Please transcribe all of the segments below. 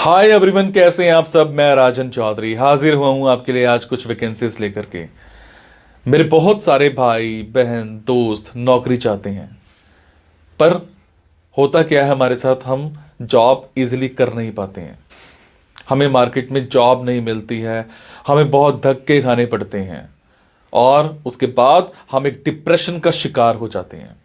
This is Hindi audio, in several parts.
हाय एवरीवन, कैसे हैं आप सब। मैं राजन चौधरी हाजिर हुआ हूं आपके लिए आज कुछ वैकेंसीज लेकर के। मेरे बहुत सारे भाई बहन दोस्त नौकरी चाहते हैं, पर होता क्या है हमारे साथ, हम जॉब इजीली कर नहीं पाते हैं। हमें मार्केट में जॉब नहीं मिलती है, हमें बहुत धक्के खाने पड़ते हैं और उसके बाद हम एक डिप्रेशन का शिकार हो जाते हैं।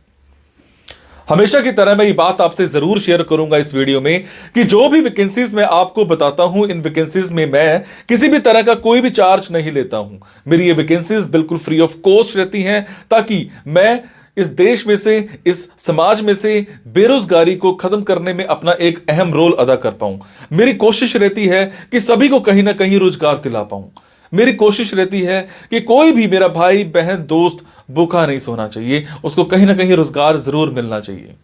हमेशा की तरह मैं ये बात आपसे जरूर शेयर करूंगा इस वीडियो में कि जो भी वैकेंसीज मैं आपको बताता हूं, इन वैकेंसीज में मैं किसी भी तरह का कोई भी चार्ज नहीं लेता हूं। मेरी ये वैकेंसीज बिल्कुल फ्री ऑफ कॉस्ट रहती हैं, ताकि मैं इस देश में से, इस समाज में से बेरोजगारी को खत्म करने में अपना एक अहम रोल अदा कर पाऊं। मेरी कोशिश रहती है कि सभी को कहीं ना कहीं रोजगार दिला पाऊं। मेरी कोशिश रहती है कि कोई भी मेरा भाई बहन दोस्त भूखा नहीं सोना चाहिए, उसको कहीं ना कहीं रोजगार जरूर मिलना चाहिए।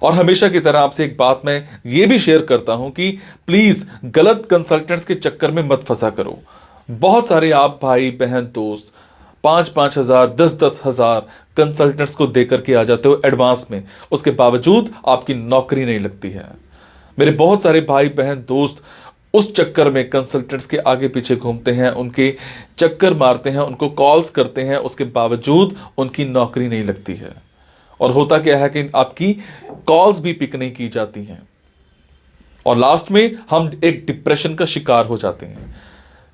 और हमेशा की तरह आपसे एक बात मैं ये भी शेयर करता हूं कि प्लीज गलत कंसल्टेंट्स के चक्कर में मत फंसा करो। बहुत सारे आप भाई बहन दोस्त 5,000 10,000 कंसल्टेंट्स को देकर के आ जाते हो एडवांस में, उसके बावजूद आपकी नौकरी नहीं लगती है। मेरे बहुत सारे भाई बहन दोस्त उस चक्कर में कंसल्टेंट्स के आगे पीछे घूमते हैं, उनके चक्कर मारते हैं, उनको कॉल्स करते हैं, उसके बावजूद उनकी नौकरी नहीं लगती है। और होता क्या है कि आपकी कॉल्स भी पिक नहीं की जाती हैं और लास्ट में हम एक डिप्रेशन का शिकार हो जाते हैं।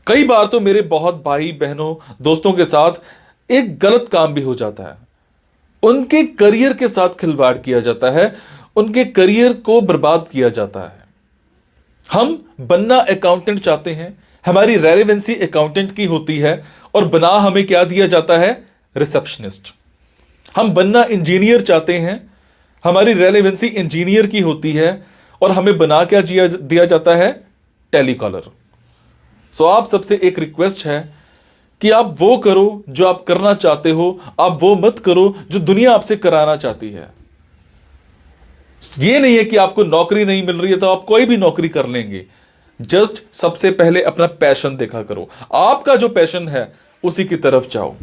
कई बार तो मेरे बहुत भाई बहनों दोस्तों के साथ एक गलत काम भी हो जाता है। उनके करियर के साथ खिलवाड़ किया जाता है, उनके करियर को बर्बाद किया जाता है। हम बनना अकाउंटेंट चाहते हैं, हमारी रेलेवेंसी अकाउंटेंट की होती है और बना हमें क्या दिया जाता है, रिसेप्शनिस्ट। हम बनना इंजीनियर चाहते हैं, हमारी रेलेवेंसी इंजीनियर की होती है और हमें बना क्या दिया जाता है, टेलीकॉलर। सो आप सबसे एक रिक्वेस्ट है कि आप वो करो जो आप करना चाहते हो, आप वो मत करो जो दुनिया आपसे कराना चाहती है। ये नहीं है कि आपको नौकरी नहीं मिल रही है तो आप कोई भी नौकरी कर लेंगे। जस्ट सबसे पहले अपना पैशन देखा करो, आपका जो पैशन है उसी की तरफ जाओ।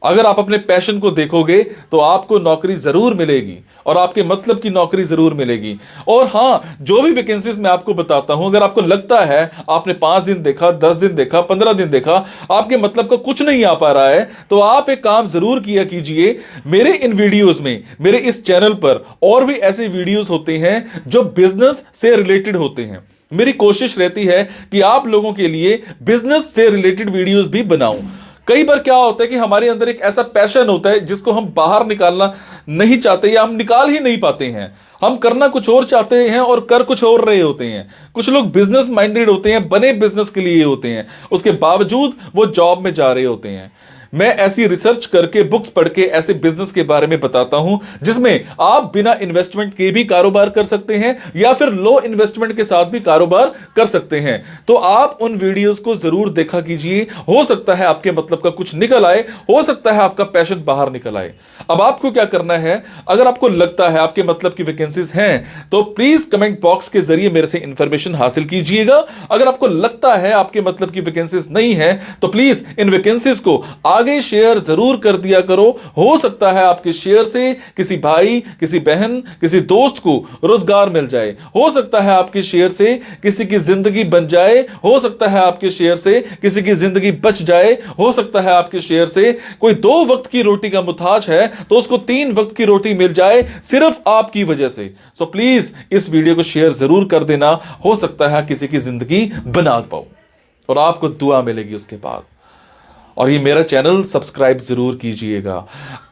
अगर आप अपने पैशन को देखोगे तो आपको नौकरी जरूर मिलेगी और आपके मतलब की नौकरी जरूर मिलेगी। और हां, जो भी वैकेंसीज मैं आपको बताता हूं, अगर आपको लगता है आपने 5 दिन देखा, 10 दिन देखा, 15 दिन देखा, आपके मतलब का कुछ नहीं आ पा रहा है, तो आप एक काम जरूर किया कीजिए। मेरे इन वीडियोस में, मेरे इस चैनल पर और भी ऐसे वीडियोस होते हैं जो बिजनेस से रिलेटेड होते हैं। मेरी कोशिश रहती है कि आप लोगों के लिए बिजनेस से रिलेटेड वीडियोस भी बनाऊं। कई बार क्या होता है कि हमारे अंदर एक ऐसा पैशन होता है जिसको हम बाहर निकालना नहीं चाहते या हम निकाल ही नहीं पाते हैं। हम करना कुछ और चाहते हैं और कर कुछ और रहे होते हैं। कुछ लोग बिजनेस माइंडेड होते हैं, बने बिजनेस के लिए होते हैं, उसके बावजूद वो जॉब में जा रहे होते हैं। मैं ऐसी रिसर्च करके, बुक्स पढ़ के ऐसे बिजनेस के बारे में बताता हूं जिसमें आप बिना इन्वेस्टमेंट के भी कारोबार कर सकते हैं या फिर लो इन्वेस्टमेंट के साथ भी कारोबार कर सकते हैं। तो आप उन वीडियोस को जरूर देखा कीजिए। हो सकता है आपके मतलब का कुछ निकल आए, हो सकता है आपका पैशन बाहर निकल आए। अब आपको क्या करना है, अगर आपको लगता है आपके मतलब की वैकेंसीज हैं तो प्लीज कमेंट बॉक्स के जरिए मेरे से इंफॉर्मेशन हासिल कीजिएगा। अगर आपको लगता है आपके मतलब की वैकेंसीज नहीं है तो प्लीज इन वैकेंसीज को आगे शेयर जरूर कर दिया करो। हो सकता है आपके शेयर से किसी भाई, किसी बहन, किसी दोस्त को रोजगार मिल जाए। हो सकता है आपके शेयर से किसी की जिंदगी बन जाए। हो सकता है आपके शेयर से किसी की जिंदगी बच जाए। हो सकता है आपके शेयर से कोई 2 वक्त की रोटी का मुताज है तो उसको 3 वक्त की रोटी मिल जाए, सिर्फ आपकी वजह से। सो प्लीज इस वीडियो को शेयर जरूर कर देना। हो सकता है किसी की जिंदगी बना पाओ और आपको दुआ मिलेगी उसके बाद। और ये मेरा चैनल सब्सक्राइब जरूर कीजिएगा।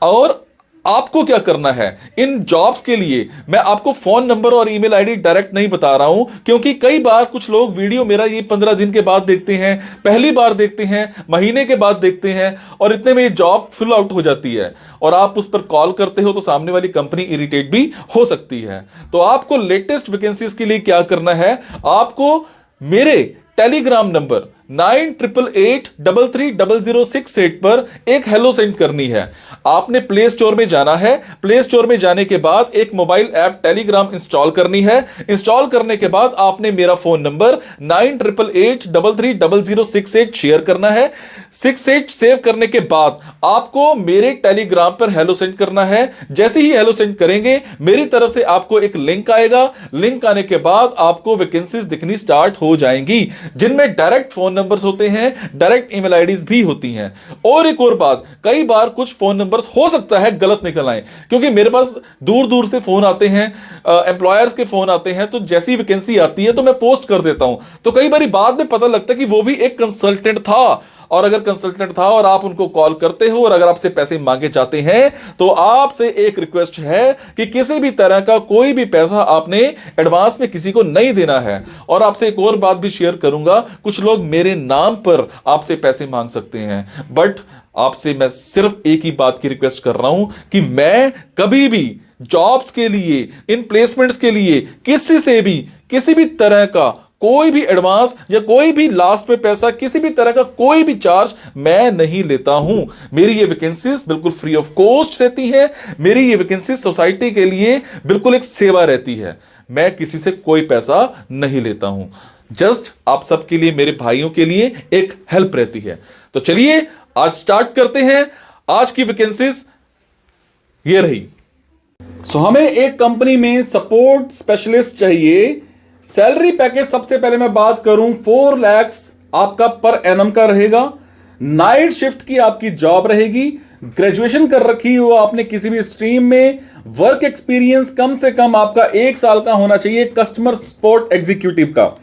और आपको क्या करना है, इन जॉब्स के लिए मैं आपको फोन नंबर और ईमेल आईडी डायरेक्ट नहीं बता रहा हूं, क्योंकि कई बार कुछ लोग वीडियो मेरा ये 15 दिन के बाद देखते हैं, पहली बार देखते हैं, महीने के बाद देखते हैं और इतने में ये जॉब फिल आउट हो जाती है और आप उस पर कॉल करते हो तो सामने वाली कंपनी इरिटेट भी हो सकती है। तो आपको लेटेस्ट वैकेंसीज के लिए क्या करना है, आपको मेरे टेलीग्राम नंबर 9888330068 पर एक हेलो सेंड करनी है। आपने प्ले स्टोर में जाना है, प्ले स्टोर में जाने के बाद एक मोबाइल ऐप टेलीग्राम इंस्टॉल करनी है। इंस्टॉल करने के बाद आपने मेरा फोन नंबर 9888330068 शेयर करना है। 68 सेव करने के बाद आपको मेरे टेलीग्राम पर हेलो सेंड करना है। जैसे ही हेलो सेंड करेंगे मेरी तरफ से आपको एक लिंक आएगा। लिंक आने के बाद आपको वैकेंसीज दिखनी स्टार्ट हो जाएंगी, जिनमें डायरेक्ट फोन नंबर्स होते हैं, डायरेक्ट ईमेल आईडीज भी होती हैं। और एक और बात, कई बार कुछ फोन नंबर्स हो सकता है गलत निकल आए, क्योंकि मेरे पास दूर दूर से फोन आते हैं, एम्प्लॉयर्स के फोन आते हैं, तो जैसी वैकेंसी आती है तो मैं पोस्ट कर देता हूं। तो कई बार बाद में पता लगता है कि वो भी एक कंसल्टेंट था, और अगर कंसल्टेंट था और आप उनको कॉल करते हो और अगर आपसे पैसे मांगे जाते हैं, तो आपसे एक रिक्वेस्ट है कि किसी भी तरह का कोई भी पैसा आपने एडवांस में किसी को नहीं देना है। और आपसे एक और बात भी शेयर करूंगा, कुछ लोग मेरे नाम पर आपसे पैसे मांग सकते हैं, बट आपसे मैं सिर्फ एक ही बात की रिक्वेस्ट कर रहा हूं कि मैं कभी भी जॉब्स के लिए, इन प्लेसमेंट्स के लिए किसी से भी किसी भी तरह का कोई भी एडवांस या कोई भी लास्ट में पैसा, किसी भी तरह का कोई भी चार्ज मैं नहीं लेता हूं। मेरी ये वैकेंसीज बिल्कुल फ्री ऑफ कॉस्ट रहती है। मेरी ये वैकेंसीज सोसाइटी के लिए बिल्कुल एक सेवा रहती है। मैं किसी से कोई पैसा नहीं लेता हूं, जस्ट आप सबके लिए, मेरे भाइयों के लिए एक हेल्प रहती है। तो चलिए आज स्टार्ट करते हैं। आज की वैकेंसीज ये रही। हमें एक कंपनी में सपोर्ट स्पेशलिस्ट चाहिए। सैलरी पैकेज सबसे पहले मैं बात करूं, 4 लाख आपका पर एनम का रहेगा। नाइट शिफ्ट की आपकी जॉब रहेगी। ग्रेजुएशन कर रखी हो आपने किसी भी स्ट्रीम में। वर्क एक्सपीरियंस कम से कम आपका 1 साल का होना चाहिए कस्टमर सपोर्ट एग्जीक्यूटिव का।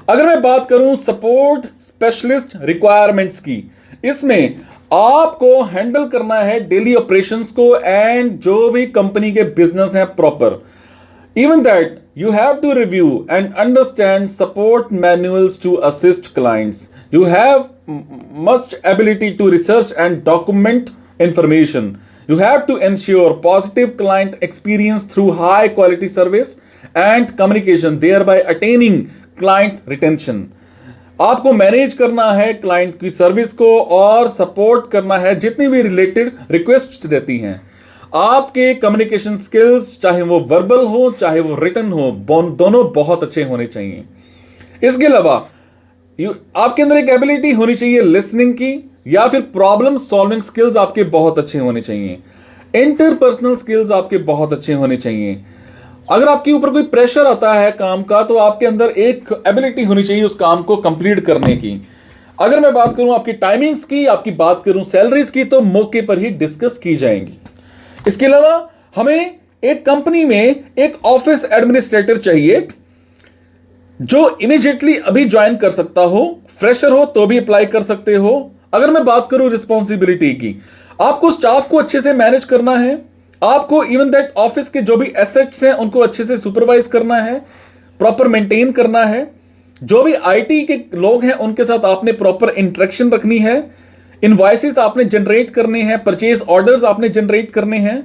अगर मैं बात करूं सपोर्ट स्पेशलिस्ट रिक्वायरमेंट्स की, इसमें आपको हैंडल करना है डेली ऑपरेशंस को एंड जो भी कंपनी के बिजनेस हैं proper. Even that, you have to review and understand support manuals to assist clients. You have must ability to research and document information. You have to ensure positive client experience through high quality service and communication, thereby attaining client retention. आपको मैनेज करना है क्लाइंट की सर्विस को और सपोर्ट करना है जितनी भी रिलेटेड रिक्वेस्ट्स रहती हैं। आपके कम्युनिकेशन स्किल्स, चाहे वो वर्बल हो चाहे वो रिटन हो, दोनों बहुत अच्छे होने चाहिए। इसके अलावा आपके अंदर एक एबिलिटी होनी चाहिए लिसनिंग की, या फिर प्रॉब्लम सॉल्विंग स्किल्स आपके बहुत अच्छे होने चाहिए। इंटरपर्सनल स्किल्स आपके बहुत अच्छे होने चाहिए। अगर आपके ऊपर कोई प्रेशर आता है काम का, तो आपके अंदर एक एबिलिटी होनी चाहिए उस काम को कंप्लीट करने की। अगर मैं बात करूं आपकी टाइमिंग्स की, आपकी बात करूं सैलरीज की, तो मौके पर ही डिस्कस की जाएंगी। इसके अलावा हमें एक कंपनी में एक ऑफिस एडमिनिस्ट्रेटर चाहिए जो इमीडिएटली अभी ज्वाइन कर सकता हो। फ्रेशर हो तो भी अप्लाई कर सकते हो। अगर मैं बात करूं रिस्पॉन्सिबिलिटी की, आपको स्टाफ को अच्छे से मैनेज करना है। आपको इवन दैट ऑफिस के जो भी एसेट्स हैं उनको अच्छे से सुपरवाइज करना है, प्रॉपर मेंटेन करना है। जो भी आईटी के लोग हैं उनके साथ आपने प्रॉपर इंटरेक्शन रखनी है। इनवॉइसेस आपने जनरेट करने हैं, परचेज ऑर्डर्स आपने जनरेट करने हैं,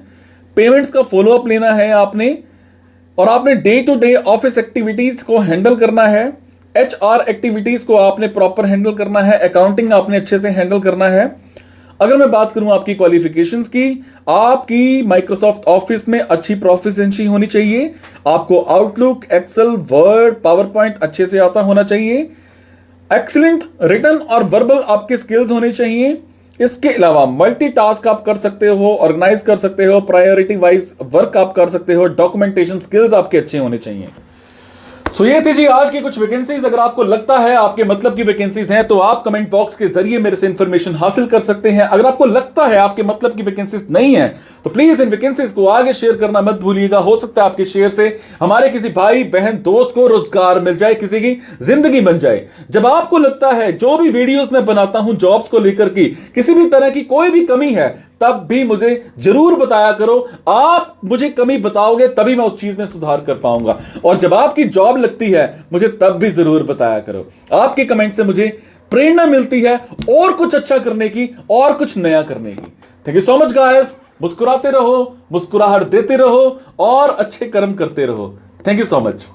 पेमेंट्स का फॉलोअप लेना है आपने, और आपने day to day office activities को हैंडल करना है। एचआर एक्टिविटीज को आपने प्रॉपर हैंडल करना है। अकाउंटिंग आपने अच्छे से हैंडल करना है। अगर मैं बात करूं आपकी क्वालिफिकेशंस की, आपकी माइक्रोसॉफ्ट ऑफिस में अच्छी प्रोफिशिएंसी होनी चाहिए। आपको Outlook, Excel, Word, PowerPoint अच्छे से आता होना चाहिए। एक्सीलेंट रिटन और वर्बल आपके स्किल्स होने चाहिए। इसके अलावा मल्टीटास्क आप कर सकते हो, ऑर्गेनाइज कर सकते हो, प्रायोरिटी वाइज वर्क आप कर सकते हो, डॉक्यूमेंटेशन स्किल्स आपके अच्छे होने चाहिए। सो ये थी जी आज की कुछ वैकेंसीज। अगर आपको लगता है आपके मतलब की वैकेंसीज हैं तो आप कमेंट बॉक्स के जरिए मेरे से इंफॉर्मेशन हासिल कर सकते हैं। अगर आपको लगता है आपके मतलब की वैकेंसीज नहीं है तो प्लीज इन वैकेंसीज को आगे शेयर करना मत भूलिएगा। हो सकता है आपके शेयर से हमारे किसी भाई बहन दोस्त को रोजगार मिल जाए, किसी की जिंदगी बन जाए। जब आपको लगता है जो भी वीडियोस मैं बनाता हूं जॉब्स को लेकर की किसी भी तरह की कोई भी कमी है, तब भी मुझे जरूर बताया करो। आप मुझे कमी बताओगे तभी मैं उस चीज में सुधार कर पाऊंगा। और जब आपकी जॉब लगती है मुझे तब भी जरूर बताया करो। आपके कमेंट से मुझे प्रेरणा मिलती है और कुछ अच्छा करने की और कुछ नया करने की। Thank you so much guys. मुस्कुराते रहो, मुस्कुराहट देते रहो और अच्छे कर्म करते रहो। Thank you so much.